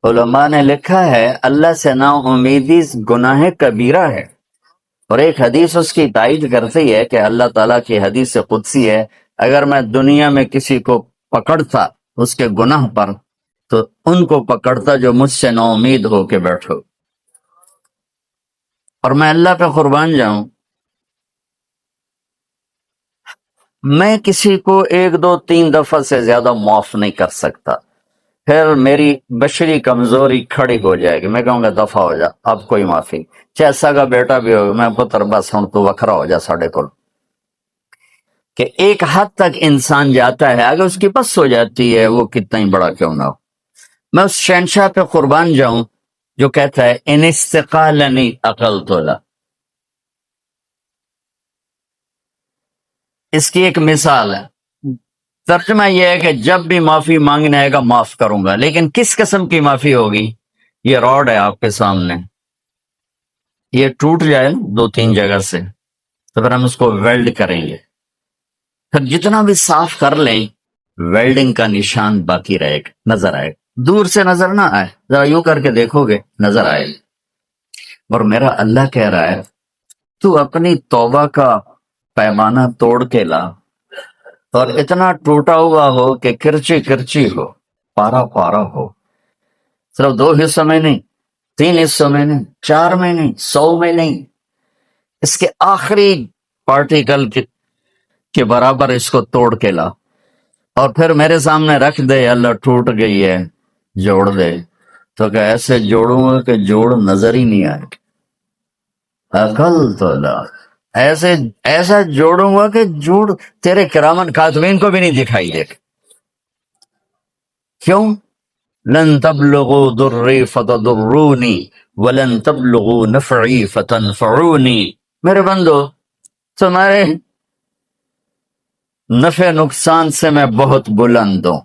علماء نے لکھا ہے اللہ سے نا امیدی گناہ کبیرہ ہے، اور ایک حدیث اس کی تائید کرتی ہے کہ اللہ تعالیٰ کی حدیث قدسی ہے، اگر میں دنیا میں کسی کو پکڑتا اس کے گناہ پر تو ان کو پکڑتا جو مجھ سے نا امید ہو کے بیٹھو، اور میں اللہ پہ قربان جاؤں، میں کسی کو 1 2 3 دفعہ سے زیادہ معاف نہیں کر سکتا، پھر میری بشری کمزوری کھڑی ہو جائے گی، میں کہوں گا دفع ہو جا، اب کوئی معافی، چاہے سگا بیٹا بھی ہوگا، میں پتر بس ہوں تو وکھرا ہو جا ساڑھے کو، کہ ایک حد تک انسان جاتا ہے، اگر اس کی بس ہو جاتی ہے وہ کتنا ہی بڑا کیوں نہ ہو۔ میں اس شہنشاہ پہ قربان جاؤں جو کہتا ہے ان استقالنی عقلت له۔ اس کی ایک مثال ہے، ترجمہ یہ ہے کہ جب بھی معافی مانگنے آئے گا معاف کروں گا، لیکن کس قسم کی معافی ہوگی؟ یہ راڈ ہے آپ کے سامنے، یہ ٹوٹ جائے 2 3 جگہ سے تو پھر ہم اس کو ویلڈ کریں گے، پھر جتنا بھی صاف کر لیں ویلڈنگ کا نشان باقی رہے گا، نظر آئے گا، دور سے نظر نہ آئے، ذرا یوں کر کے دیکھو گے نظر آئے گا۔ اور میرا اللہ کہہ رہا ہے تو اپنی توبہ کا پیمانہ توڑ کے لا، اور اتنا ٹوٹا ہوا ہو کہ کرچی کرچی ہو، پارا پارا ہو، صرف 2 حصوں میں نہیں، 3 حصوں میں نہیں، 4 میں نہیں، 100 میں نہیں، اس کے آخری پارٹیکل کے برابر اس کو توڑ کے لا، اور پھر میرے سامنے رکھ دے، اللہ ٹوٹ گئی ہے جوڑ دے، تو کہ ایسے جوڑوں گا کہ جوڑ نظر ہی نہیں آئے گا، عقل تو لا، ایسا جوڑوں گا کہ جوڑ تیرے کرامن کاتبین کو بھی نہیں دکھائی دے۔ کیوں؟ لن تبلغوا ضری فتضرونی ولن تبلغوا نفعی فتنفعونی، میرے بندو تمہارے نفع نقصان سے میں بہت بلند ہوں،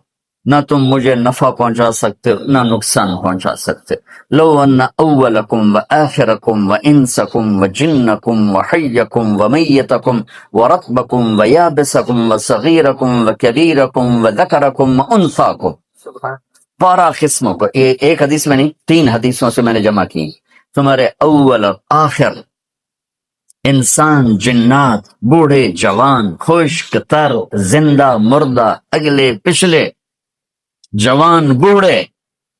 نہ تم مجھے نفع پہنچا سکتے نہ نقصان پہنچا سکتے۔ لو ان اولکم وآخرکم وانسکم وجنکم وحیکم ومیتکم ورطبکم ویابسکم وصغیرکم وکبیرکم وذکرکم وانثاکم، 12 قسموں کو ایک حدیث میں نہیں 3 حدیثوں سے میں نے جمع کی، تمہارے اول اور آخر، انسان، جنات، بوڑھے، جوان، خشک، تر، زندہ، مردہ، اگلے پچھلے، جوان، بوڑھے،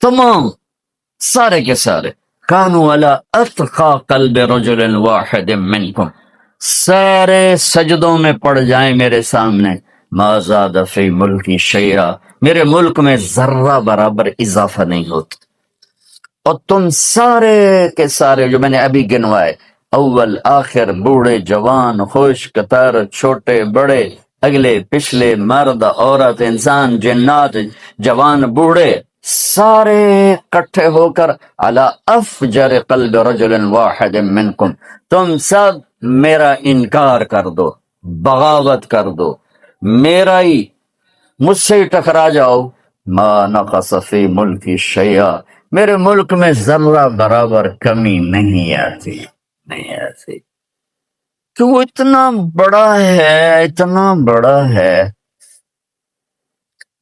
تمام سارے کے سارے، کانوا علی اتقى قلب رجل واحد منکم، سارے سجدوں میں پڑ جائیں میرے سامنے، ما زاد فی ملکی شیئا، میرے ملک میں ذرہ برابر اضافہ نہیں ہوتا، اور تم سارے کے سارے جو میں نے ابھی گنوائے، اول آخر، بوڑھے جوان، خشک تر، چھوٹے بڑے، اگلے پچھلے، مرد عورت، انسان جنات، جوان بوڑھے، سارے کٹھے ہو کر علی افجر قلب رجل واحد منکم، تم سب میرا انکار کر دو، بغاوت کر دو، میرا ہی، مجھ سے ہی ٹکرا جاؤ، ما نقص فی ملکی شیئا، میرے ملک میں ذرہ برابر کمی نہیں آتی، نہیں آتی، کہ وہ اتنا بڑا ہے، اتنا بڑا ہے۔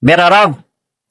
میرا رب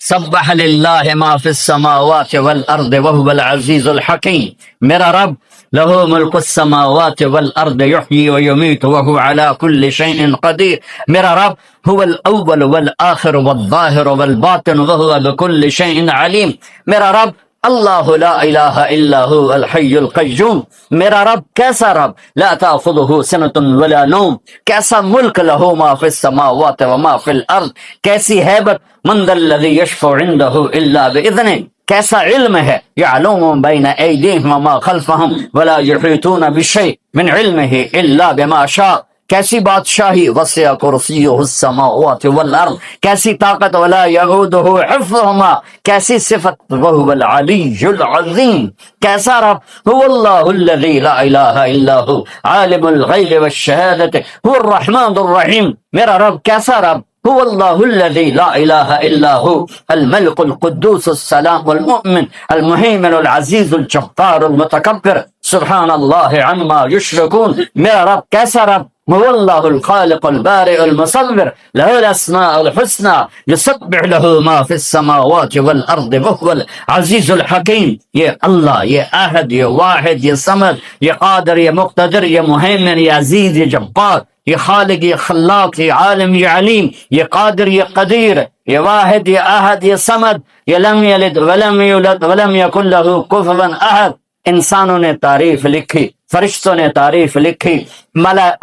سبح للہ ما فی السماوات والارض وهو العزیز الحکیم، میرا رب لہ ملک السماوات والارض یحیی ویمیت وهو على كل شیء قدیر، میرا رب هو الاول والآخر والظاہر والباطن وهو بكل شیء علیم، میرا رب اللہ لا الہ الا هو الحی القیوم، میرا رب کیسا رب، لا تأخذہ سنۃ ولا نوم، کیسا ملک، لہ ما فی السماوات وما فی الارض، کیسی ہیبت، من ذا الذی یشفع عندہ الا بإذنہ، کیسا علم ہے، یعلم بین ایدیہم وما خلفہم ولا یحیطون بشیء من علمہ الا بما شاء، کیسی بادشاہی، وسع کرسیہ السماوات والارض، کیسی طاقت، ولا یعودہ حفظہما، کیسی صفت، وہو العلی العظیم، کیسا رب، هو اللہ الذی لا الہ الا هو عالم الغیب والشہادۃ هو الرحمن الرحیم، میرا رب کیسا رب، هو اللہ الذی لا الہ الا هو الملک القدوس السلام المؤمن المہیمن العزیز الجبار المتکبر، سبحان اللہ عما یشرکون، میرا رب کیسا رب، هو الله الخالق البارئ المصور له الأسماء الحسنى يسبح له ما في السماوات والأرض وهو العزيز الحكيم. یہ اللہ، یہ احد، یہ واحد، یہ صمد، یہ قادر، یہ مقتدر، یہ مہیمن، یہ عزیز، یہ جبار، یہ خالق، یہ خلاق، یہ عالم، یہ علیم، یہ قادر، یہ قدیر، یہ واحد، یہ احد، یہ صمد، یہ لم یلد ولم یولد ولم یکن له کفوا احد. انسانوں نے تعریف لکھی، فرشتوں نے تعریف لکھی،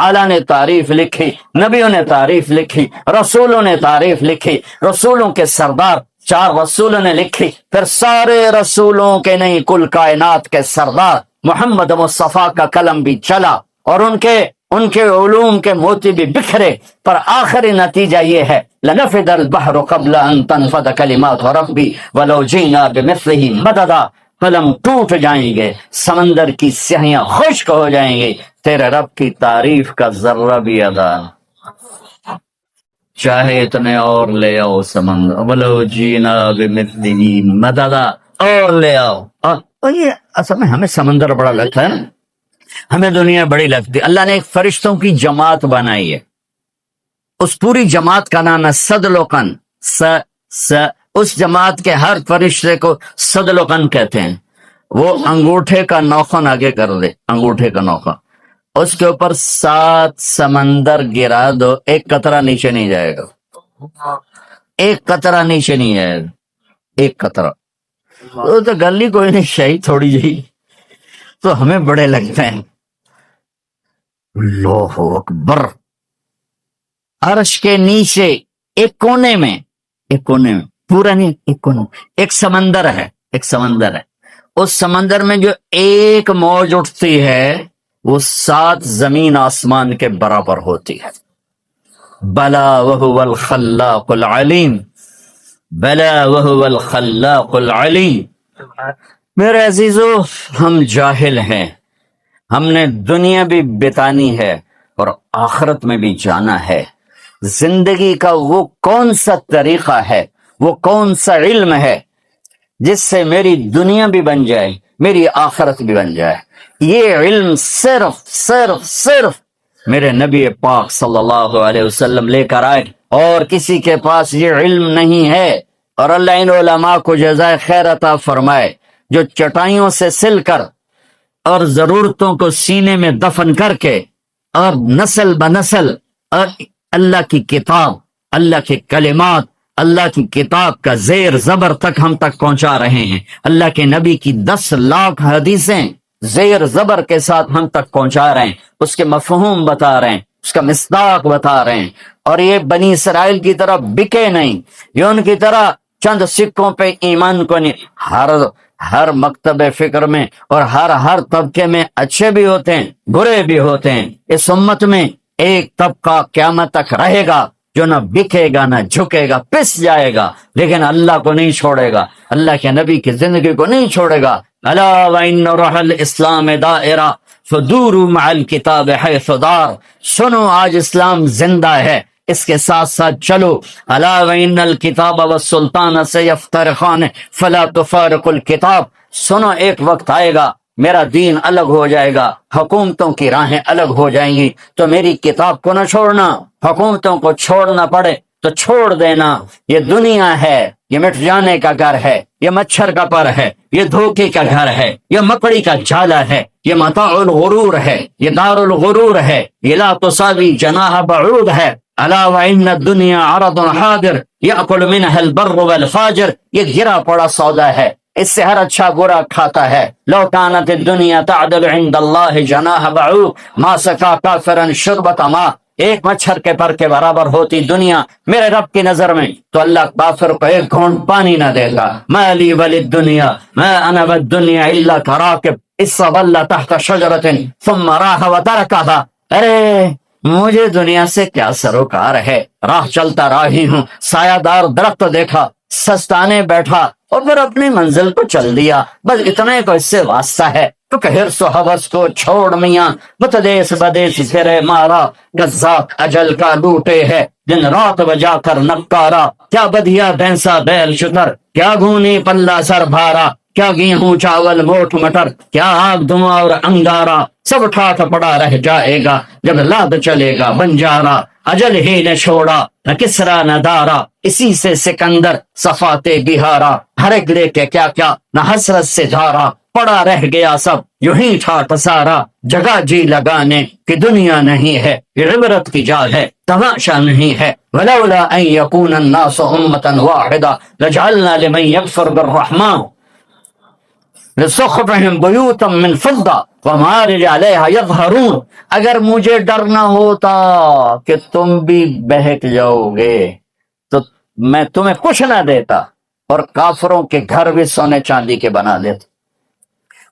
اعلیٰ نے تعریف لکھی، نبیوں نے تعریف لکھی، رسولوں نے تعریف لکھی، رسولوں کے سردار 4 رسولوں نے لکھی، پھر سارے رسولوں کے نہیں، کل کائنات کے سردار محمد مصطفیٰ کا قلم بھی چلا اور ان کے علوم کے موتی بھی بکھرے، پر آخری نتیجہ یہ ہے لنفد البحر قبل ان تنفد کلمات ربی ولو جئنا بمثلہ مددا. قلم ٹوٹ جائیں گے، سمندر کی سیاہیاں خشک ہو جائیں گے، تیرے رب کی تعریف کا ذرہ بھی ادا. چاہے اتنے اور لے آؤ سمندر، ولو جینا بمثلہ مددا، اور لے آؤ. اور یہ اصل میں ہمیں سمندر بڑا لگتا ہے نا، ہمیں دنیا بڑی لگتی. اللہ نے ایک فرشتوں کی جماعت بنائی ہے، اس پوری جماعت کا نام ہے صدلقن. اس جماعت کے ہر فرشتے کو صدلقن کہتے ہیں. وہ انگوٹھے کا نوخن آگے کر دے، انگوٹھے کا نوخن، اس کے اوپر 7 سمندر گرا دو، ایک قطرہ نیچے نہیں جائے گا، ایک قطرہ نیچے نہیں جائے گا، ایک قطرہ. وہ تو گلی کوئی نہیں، شہید تھوڑی جی، تو ہمیں بڑے لگتے ہیں. اللہ اکبر. عرش کے نیچے ایک کونے میں پورا نہیں، ایک کونے ایک سمندر ہے، اس سمندر میں جو ایک موج اٹھتی ہے وہ 7 زمین آسمان کے برابر ہوتی ہے. بلا وہو الخلاق العلیم، بلا وہو الخلاق العلیم. میرے عزیزو، ہم جاہل ہیں، ہم نے دنیا بھی بتانی ہے اور آخرت میں بھی جانا ہے. زندگی کا وہ کون سا طریقہ ہے، وہ کون سا علم ہے جس سے میری دنیا بھی بن جائے، میری آخرت بھی بن جائے. یہ علم صرف میرے نبی پاک صلی اللہ علیہ وسلم لے کر آئے، اور کسی کے پاس یہ علم نہیں ہے. اور اللہ ان علماء کو جزائے خیر عطا فرمائے جو چٹائیوں سے سل کر اور ضرورتوں کو سینے میں دفن کر کے اور نسل بنسل اور اللہ کی کتاب، اللہ کے کلمات، اللہ کی کتاب کا زیر زبر تک ہم تک پہنچا رہے ہیں. اللہ کے نبی کی 10 لاکھ حدیثیں زیر زبر کے ساتھ ہم تک پہنچا رہے ہیں، اس کے مفہوم بتا رہے ہیں، اس کا مصداق بتا رہے ہیں. اور یہ بنی اسرائیل کی طرح بکے نہیں، یہ ان کی طرح چند سکوں پہ ایمان کو نہیں. ہر مکتب فکر میں اور ہر طبقے میں اچھے بھی ہوتے ہیں، برے بھی ہوتے ہیں. اس امت میں ایک طبقہ قیامت تک رہے گا جو نہ بکے گا، نہ جھکے گا، پس جائے گا، لیکن اللہ کو نہیں چھوڑے گا، اللہ کے نبی کی زندگی کو نہیں چھوڑے گا. الا وان روح الاسلام دائرہ فدوروا مع الکتاب حیث دار. سنو، آج اسلام زندہ ہے، اس کے ساتھ ساتھ چلو. الا وان الکتاب والسلطان سیفترقان فلا تفارق الکتاب. سنو، ایک وقت آئے گا میرا دین الگ ہو جائے گا، حکومتوں کی راہیں الگ ہو جائیں گی، تو میری کتاب کو نہ چھوڑنا. حکومتوں کو چھوڑنا پڑے تو چھوڑ دینا. یہ دنیا ہے، یہ مٹ جانے کا گھر ہے، یہ مچھر کا پر ہے، یہ دھوکے کا گھر ہے، یہ مکڑی کا جالا ہے، یہ متاع الغرور ہے، یہ دار الغرور ہے، یہ لا تساوی جناح بعود ہے. الا وان الدنیا عرض حاضر یاکل منها البر والفاجر. یہ گرا پڑا سودا ہے، اس سے ہر اچھا برا کھاتا ہے. لو کانت الدنیا تعدل عند اللہ جناح بعوض ما سقا کافرا شربۃ ماء. ایک مچھر کے پر کے برابر ہوتی دنیا میرے رب کی نظر میں، تو اللہ کافر کو ایک گھونٹ پانی نہ دے گا. ما لی وللدنیا ما انا والدنیا الا کراکب استظل تحت شجرۃ ثم راح وترکها. ارے مجھے دنیا سے کیا سروکار ہے، راہ چلتا راہی ہوں، سایہ دار درخت دیکھا، سستانے بیٹھا اور پھر اپنی منزل کو چل دیا، بس اتنے کو اس سے واسطہ ہے. تو کہ حرص و حوث کو چھوڑ میاں، متدیس بدیس پھرے مارا، گزاک اجل کا لوٹے ہے، دن رات بجا کر نکارا. کیا بدھیا بھینسا بیل شتر، کیا گھونی پلہ سر بھارا، کیا گیہوں چاول موٹ مٹر، کیا آگ دھواں اور انگارہ، سب ٹھاٹ پڑا رہ جائے گا جب لاد چلے گا بنجارا۔ اجل ہی نے چھوڑا نہ کسرا نہ دارا، اسی سے سکندر صفاتے بہارا۔ ہر ایک لے کے کیا کیا نہ حسرت سے دھارا، پڑا رہ گیا سب یوں ہی ٹھاٹ سارا۔ جگہ جی لگانے کی دنیا نہیں ہے، یہ عبرت کی جا ہے تماشا نہیں ہے۔ ولولا ان یکون الناس امۃ واحدہ لجعلنا لمن یکفر بالرحمن لسقفهم بیوتا من فضہ ومعارج علیہا یظہرون۔ اگر مجھے ڈر نہ ہوتا کہ تم بھی بہک جاؤ گے تو میں تمہیں کچھ نہ دیتا اور کافروں کے گھر بھی سونے چاندی کے بنا دیتا۔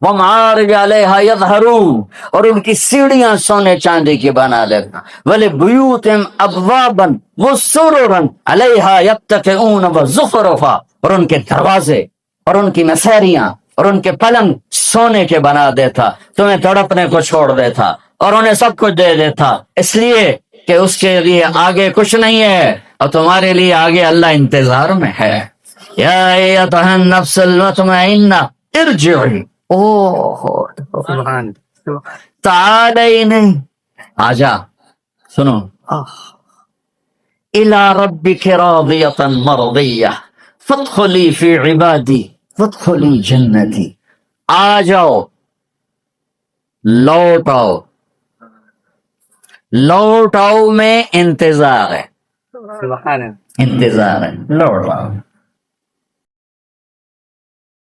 ومعارج علیہا یظہرون، اور ان کی سیڑھیاں سونے چاندی کی بنا لیتا۔ وَلِبُیُوتِهِمْ أَبْوَابًا وَسُرُرًا عَلَيْهَا يَتَّكِئُونَ وَزُخْرُفًا، اور ان کے دروازے اور ان کی نسیریاں اور ان کے پلنگ سونے کے بنا دیتا، تمہیں تڑپنے کو چھوڑ دیتا اور انہیں سب کچھ دے دیتا، اس لیے کہ اس کے لیے آگے کچھ نہیں ہے اور تمہارے لیے آگے اللہ انتظار میں ہے۔ یا ایتھا النفس المطمئنہ ارجعی، سبحان تعالی نہیں، آجا سنو، الی ربک راضیۃ مرضیہ فادخلی فی عبادی فادخلی جنتی۔ آ جاؤ، لوٹ آؤ، لوٹ آؤ میں انتظار ہے، سبحان انتظار ہے، لوٹ آؤ۔